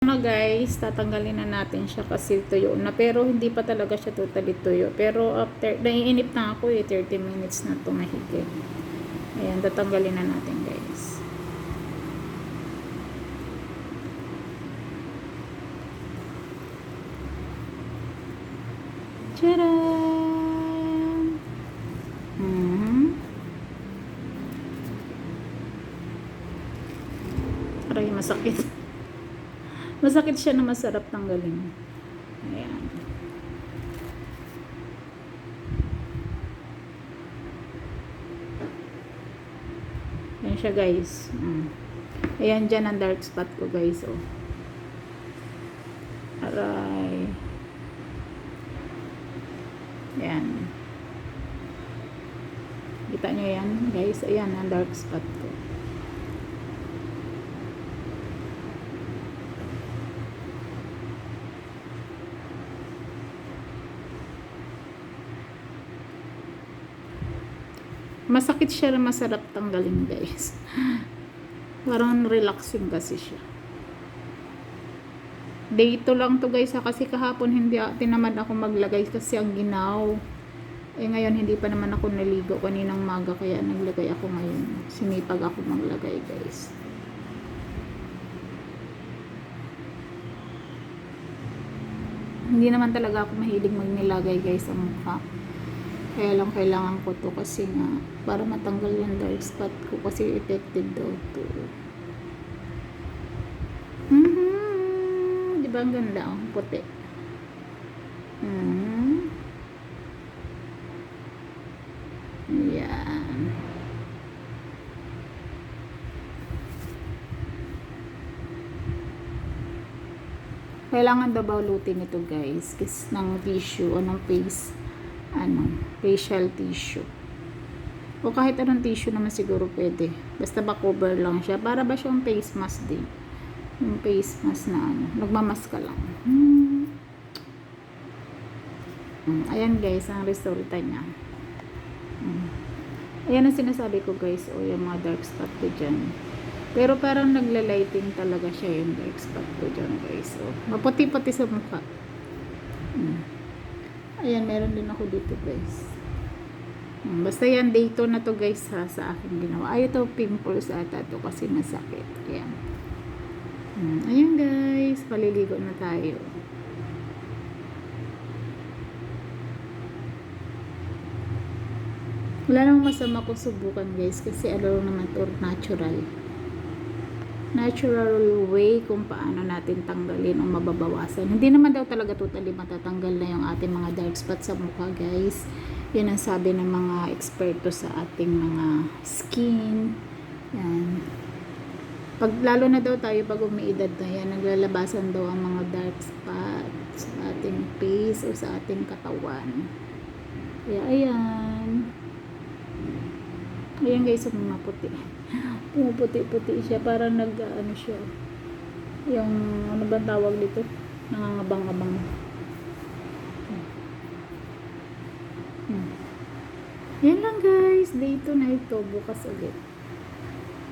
Na guys, tatanggalin na natin siya kasi tuyo na, pero hindi pa talaga siya totally tuyo, pero after, naiinip na ako 30 minutes na ito mahigit. Ayan, tatanggalin na natin guys. Tcharam! Aray, masakit. Masakit siya na masarap tanggalin. Ayan. Ayan siya guys. Ayan dyan ang dark spot ko guys. Oh. Aray. Ayan. Kita nyo yan guys. Ayan ang dark spot ko. Masakit siya na masarap tanggalin guys. Parang relaxing kasi siya. Dito lang to guys kasi kahapon hindi tinamad ako maglagay kasi ang ginaw. Ngayon hindi pa naman ako naligo kaninang maga kaya naglagay ako ngayon. Sinipag ako maglagay guys. Hindi naman talaga ako mahilig magnilagay guys sa mukha. Kaya lang kailangan ko to kasi nga para matanggal yung dark spot ko kasi effective daw to. Diba ang ganda oh, puti. Yan. Kailangan daw balutin ito guys kasi ng tissue o ng facial tissue o kahit anong tissue naman siguro pwede, basta ba cover lang siya, para ba siyang face mask din, yung face mask na nagmamask ka lang. Ayan guys ang resulta niya. Ayan ang sinasabi ko guys, o yung mga dark spot ko dyan, pero parang naglalighting talaga siya yung dark spot ko dyan guys. So maputi-puti sa mukha. Ayan, meron din ako dito guys. Basta yan, dito na to guys ha, sa akin ginawa. Ay, ito pimples ata to kasi masakit. Ayan. Ayan guys, paliligo na tayo. Wala namang masama kung subukan guys kasi ano naman to, natural way kung paano natin tanggalin o mababawasan. Hindi naman daw talaga totally matatanggal na yung ating mga dark spots sa mukha guys. Yan ang sabi ng mga eksperto sa ating mga skin. Yan. Lalo na daw tayo pag umiidad na yan, naglalabasan daw ang mga dark spots sa ating face o sa ating katawan. Kaya ayan. Ayan guys, ang maputi. Pumuputi-puti siya, parang ano siya, yung ano ba tawag dito, nangangabang-abang. Yan lang guys, dito na ito, bukas ulit.